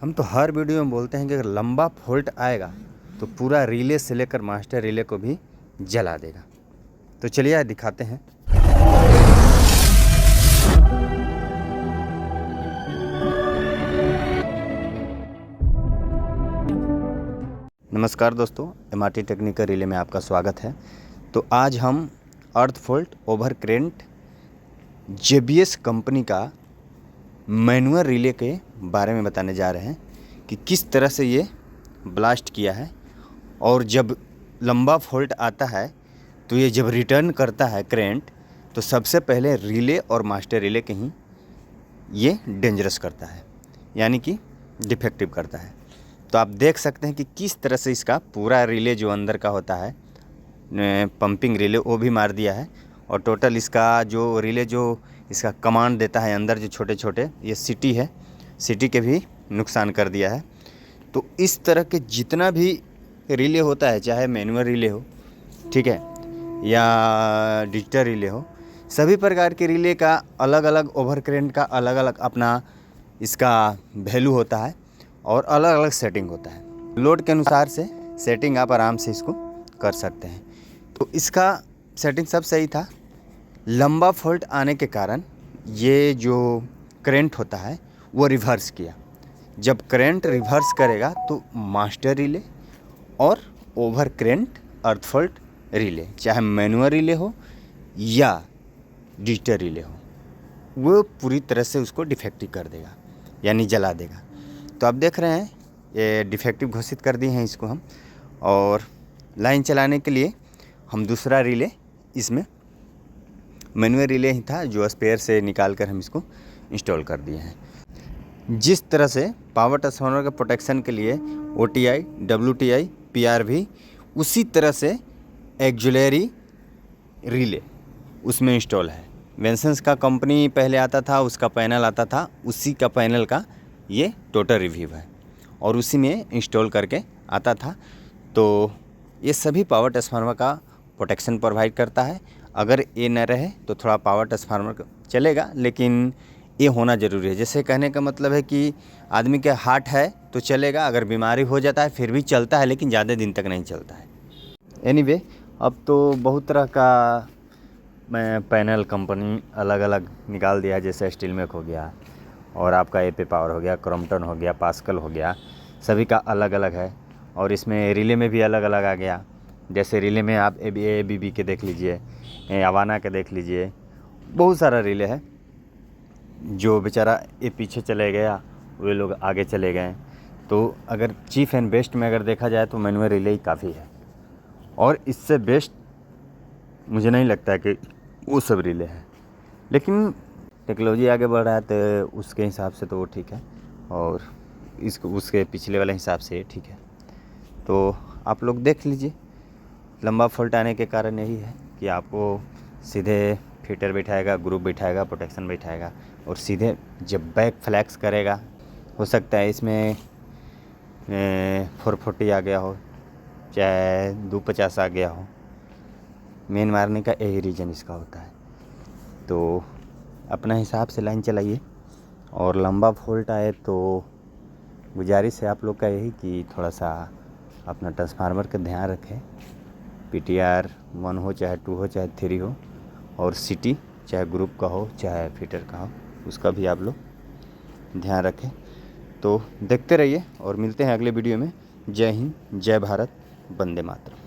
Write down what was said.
हम तो हर वीडियो में बोलते हैं कि अगर लंबा फॉल्ट आएगा तो पूरा रिले से लेकर मास्टर रिले को भी जला देगा। तो चलिए आज दिखाते हैं। नमस्कार दोस्तों, MRT टेक्निकल रिले में आपका स्वागत है। तो आज हम अर्थ fault over current JBS company का मैनुअल रिले के बारे में बताने जा रहे हैं कि किस तरह से ये ब्लास्ट किया है, और जब लंबा फॉल्ट आता है तो ये जब रिटर्न करता है करेंट तो सबसे पहले रिले और मास्टर रिले के ही ये डेंजरस करता है, यानी कि डिफेक्टिव करता है। तो आप देख सकते हैं कि किस तरह से इसका पूरा रिले जो अंदर का होता है पंपिंग रिले वो भी मार दिया है, और टोटल इसका जो रिले जो इसका कमांड देता है अंदर जो छोटे छोटे ये सिटी है, सिटी के भी नुकसान कर दिया है। तो इस तरह के जितना भी रिले होता है, चाहे मैनुअल रिले हो, ठीक है, या डिजिटल रिले हो, सभी प्रकार के रिले का अलग अलग ओवर करेंट का अलग अलग अपना इसका वैल्यू होता है और अलग अलग सेटिंग होता है। लोड के अनुसार से सेटिंग आप आराम से इसको कर सकते हैं। तो इसका सेटिंग सब सही था। लंबा फॉल्ट आने के कारण ये जो करंट होता है वो रिवर्स किया। जब करंट रिवर्स करेगा तो मास्टर रिले और ओवर करंट अर्थ फॉल्ट रिले, चाहे मैनुअल रिले हो या डिजिटल रिले हो, वो पूरी तरह से उसको डिफेक्टिव कर देगा, यानी जला देगा। तो आप देख रहे हैं ये डिफेक्टिव घोषित कर दिए हैं इसको हम, और लाइन चलाने के लिए हम दूसरा रिले, इसमें मैनुअल रिले ही था जो स्पेयर से निकाल कर हम इसको इंस्टॉल कर दिए हैं। जिस तरह से पावर ट्रांसफार्मर के प्रोटेक्शन के लिए OTI, WTI, PRV, उसी तरह से एक्जुलरी रिले उसमें इंस्टॉल है। वेंसन्स का कंपनी पहले आता था, उसका पैनल आता था, उसी का पैनल का ये टोटल रिव्यू है और उसी में इंस्टॉल करके आता था। तो ये सभी पावर ट्रांसफार्मर का प्रोटेक्शन प्रोवाइड करता है। अगर ये न रहे तो थोड़ा पावर ट्रांसफार्मर चलेगा, लेकिन ये होना ज़रूरी है। जैसे कहने का मतलब है कि आदमी के हार्ट है तो चलेगा, अगर बीमारी हो जाता है फिर भी चलता है, लेकिन ज़्यादा दिन तक नहीं चलता है। एनीवे, अब तो बहुत तरह का पैनल कंपनी अलग अलग निकाल दिया है, जैसे स्टील मेक हो गया और आपका AP पावर हो गया, क्रॉम्पटन हो गया, पास्कल हो गया, सभी का अलग अलग है। और इसमें रिले में भी अलग अलग आ गया। जैसे रिले में आप ABB के देख लीजिए, अवाना के देख लीजिए, बहुत सारा रिले है। जो बेचारा ये पीछे चले गया, वे लोग आगे चले गए। तो अगर चीफ एंड बेस्ट में अगर देखा जाए तो मैनुअल रिले ही काफ़ी है, और इससे बेस्ट मुझे नहीं लगता है कि वो सब रिले हैं। लेकिन टेक्नोलॉजी आगे बढ़ रहा है तो उसके हिसाब से तो वो ठीक है, और इसको उसके पिछले वाले हिसाब से ठीक है। तो आप लोग देख लीजिए, लंबा फॉल्ट आने के कारण यही है कि आपको सीधे फीटर बैठाएगा, ग्रुप बैठाएगा, प्रोटेक्शन बैठाएगा, और सीधे जब बैक फ्लैक्स करेगा, हो सकता है इसमें 440 आ गया हो, चाहे 250 आ गया हो। मेन मारने का यही रीज़न इसका होता है। तो अपना हिसाब से लाइन चलाइए, और लंबा फॉल्ट आए तो गुजारिश है आप लोग का यही कि थोड़ा सा अपना ट्रांसफार्मर का ध्यान रखें। PTR 1 हो, चाहे 2 हो, चाहे 3 हो, और सिटी चाहे ग्रुप का हो चाहे फीटर का हो, उसका भी आप लोग ध्यान रखें। तो देखते रहिए और मिलते हैं अगले वीडियो में। जय हिंद, जय भारत, वंदे मातरम।